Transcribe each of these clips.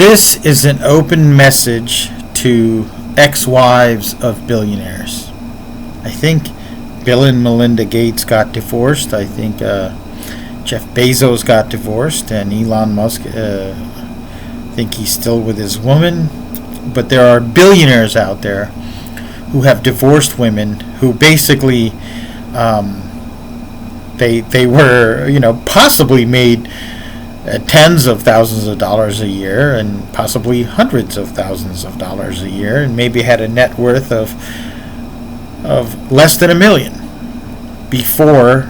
This is an open message to ex-wives of billionaires. I think Bill and Melinda Gates got divorced. I think Jeff Bezos got divorced, and Elon Musk, I think he's still with his woman. But there are billionaires out there who have divorced women who basically they were possibly made tens of thousands of dollars a year, and possibly hundreds of thousands of dollars a year, and maybe had a net worth of less than $1 million before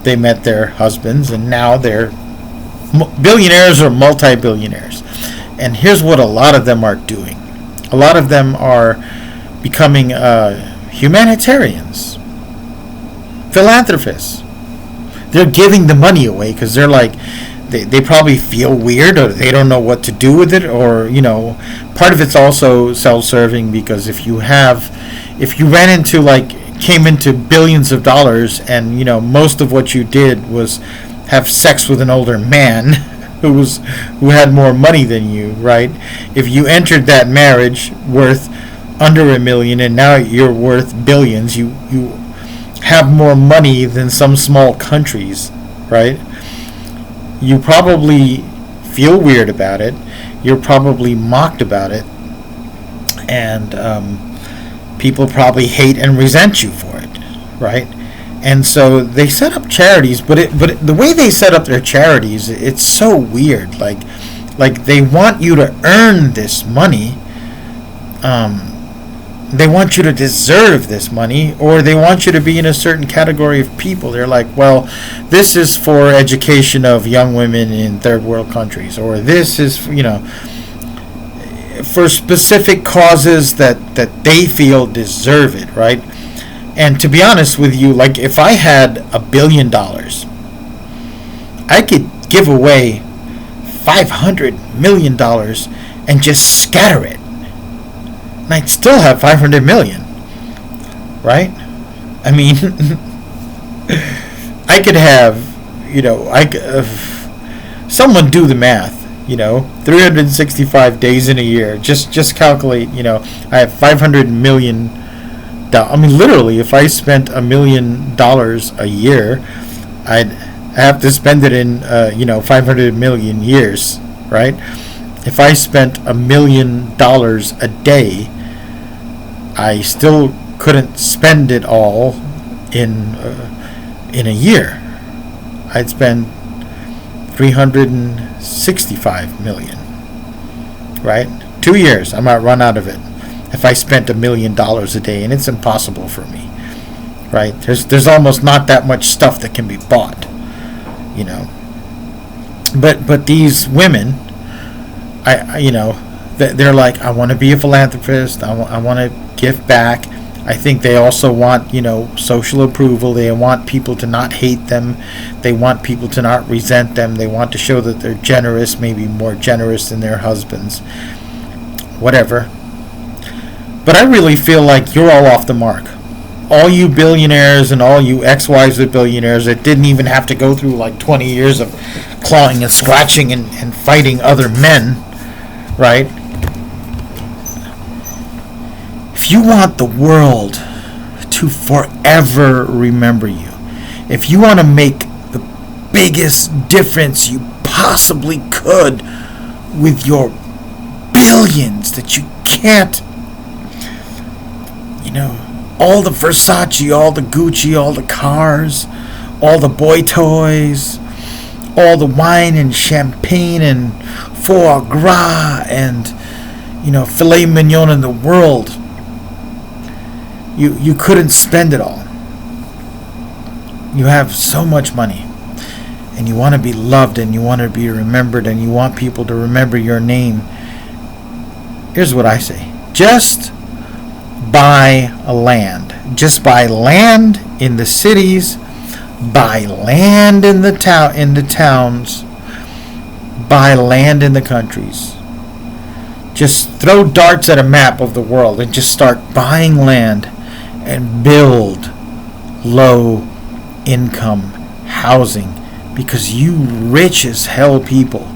they met their husbands, and now they're billionaires or multi-billionaires. And here's what a lot of them are doing. A lot of them are becoming humanitarians, philanthropists. They're giving the money away because they're like, they probably feel weird, or they don't know what to do with it, or part of it's also self-serving, because if you ran into came into billions of dollars, and most of what you did was have sex with an older man who had more money than you, right? If you entered that marriage worth under $1 million and now you're worth billions, you have more money than some small countries, right? You probably feel weird about it. You're probably mocked about it, and people probably hate and resent you for it, right? And so they set up charities, but the way they set up their charities, it's so weird. Like they want you to earn this money. They want you to deserve this money, or they want you to be in a certain category of people. They're like, well, this is for education of young women in third world countries, or this is, for specific causes that they feel deserve it, right? And to be honest with you, if I had $1 billion, I could give away $500 million and just scatter it. And I'd still have $500 million, right? I mean, I could have, someone do the math, 365 days in a year. Just calculate, I have $500 million. I mean, literally, if I spent $1 million a year, I'd have to spend it in, 500 million years, right? If I spent $1 million a day, I still couldn't spend it all in a year. I'd spend 365 million, right? 2 years, I might run out of it if I spent $1 million a day, and it's impossible for me, right? There's almost not that much stuff that can be bought, But these women, they're like, I want to be a philanthropist. I want to give back. I think they also want, social approval. They want people to not hate them. They want people to not resent them. They want to show that they're generous, maybe more generous than their husbands. Whatever. But I really feel like you're all off the mark. All you billionaires and all you ex-wives of billionaires that didn't even have to go through 20 years of clawing and scratching and fighting other men, right? If you want the world to forever remember you, if you want to make the biggest difference you possibly could with your billions that you can't, all the Versace, all the Gucci, all the cars, all the boy toys, all the wine and champagne and foie gras and, filet mignon in the world, you couldn't spend it all. You have so much money, and you want to be loved, and you want to be remembered, and you want people to remember your name. Here's what I say. Just buy land. Just buy land in the cities. Buy land in the towns. Buy land in the countries. Just throw darts at a map of the world and just start buying land and build low income housing, because you rich as hell people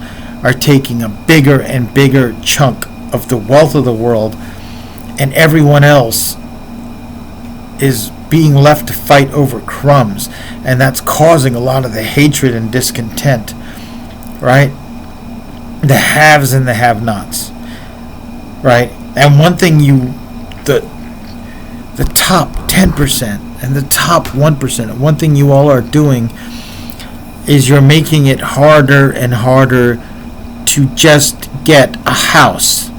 are taking a bigger and bigger chunk of the wealth of the world, and everyone else is being left to fight over crumbs, and that's causing a lot of the hatred and discontent, right? The haves and the have-nots, right? And one thing the top 10% and the top 1%, one thing you all are doing is you're making it harder and harder to just get a house.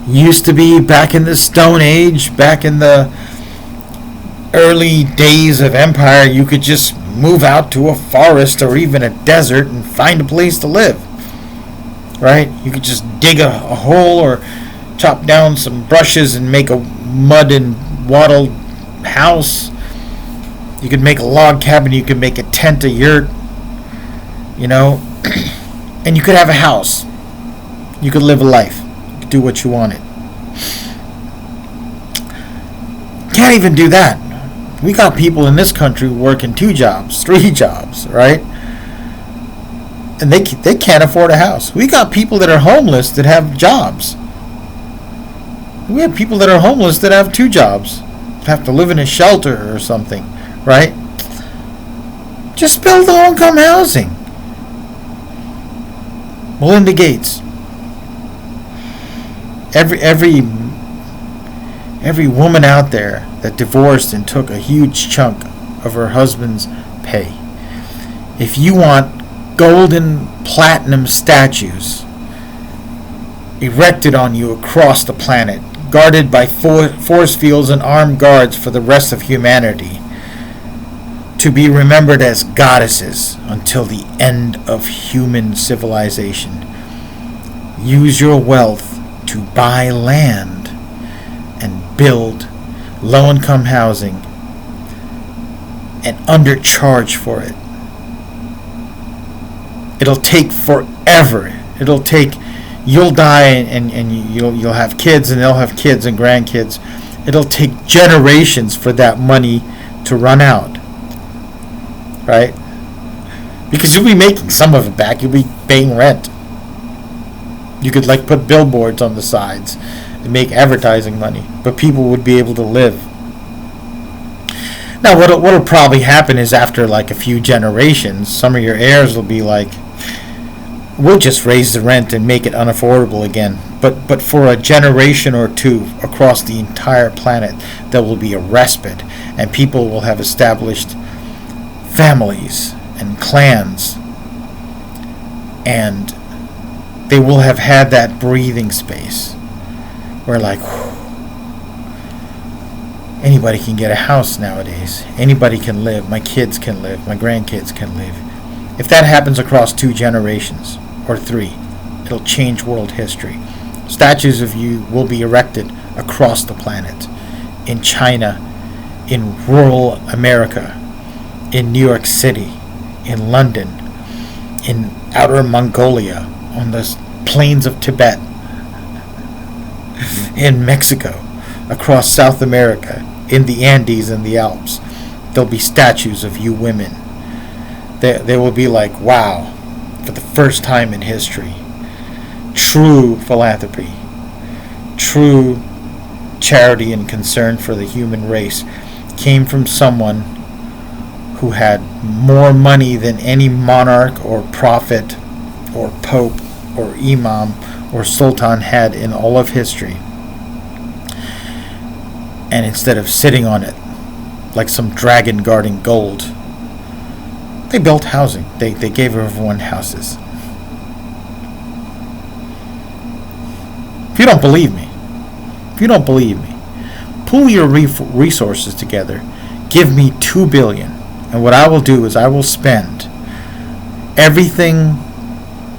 Used to be back in the Stone Age, back in the early days of empire, you could just move out to a forest or even a desert and find a place to live, right? You could just dig a hole or chop down some brushes and make a mud and wattled house. You could make a log cabin, you could make a tent, a yurt, and you could have a house. You could live a life. You could do what you wanted. Can't even do that. We got people in this country working 2 jobs, 3 jobs, right? And they can't afford a house. We got people that are homeless that have jobs. We have people that are homeless that have 2 jobs, have to live in a shelter or something, right? Just build low-income housing. Melinda Gates. Every woman out there that divorced and took a huge chunk of her husband's pay. If you want gold and platinum statues erected on you across the planet, guarded by force fields and armed guards for the rest of humanity, to be remembered as goddesses until the end of human civilization, use your wealth to buy land and build low-income housing and undercharge for it. It'll take forever. You'll die and you'll have kids and they'll have kids and grandkids. It'll take generations for that money to run out, right? Because you'll be making some of it back. You'll be paying rent. You could put billboards on the sides and make advertising money, but people would be able to live. Now, what'll probably happen is after a few generations, some of your heirs will be like, we'll just raise the rent and make it unaffordable again. But for a generation or 2 across the entire planet, there will be a respite, and people will have established families and clans, and they will have had that breathing space where anybody can get a house nowadays. Anybody can live. My kids can live. My grandkids can live. If that happens across 2 generations or 3, it'll change world history. Statues of you will be erected across the planet. In China, in rural America, in New York City, in London, in outer Mongolia, on the plains of Tibet, in Mexico, across South America, in the Andes and the Alps. There'll be statues of you women. They will be like, wow, for the first time in history, true philanthropy, true charity and concern for the human race came from someone who had more money than any monarch or prophet or pope or imam or sultan had in all of history. And instead of sitting on it like some dragon guarding gold, they built housing. They gave everyone houses. If you don't believe me, pull your resources together. Give me $2 billion, and what I will do is I will spend everything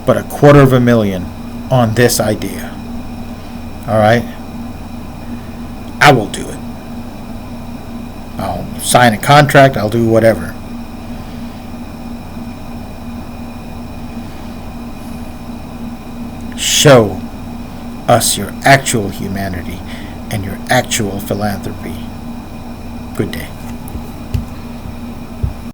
but $250,000 on this idea. All right, I will do it. I'll sign a contract. I'll do whatever. Show us your actual humanity and your actual philanthropy. Good day.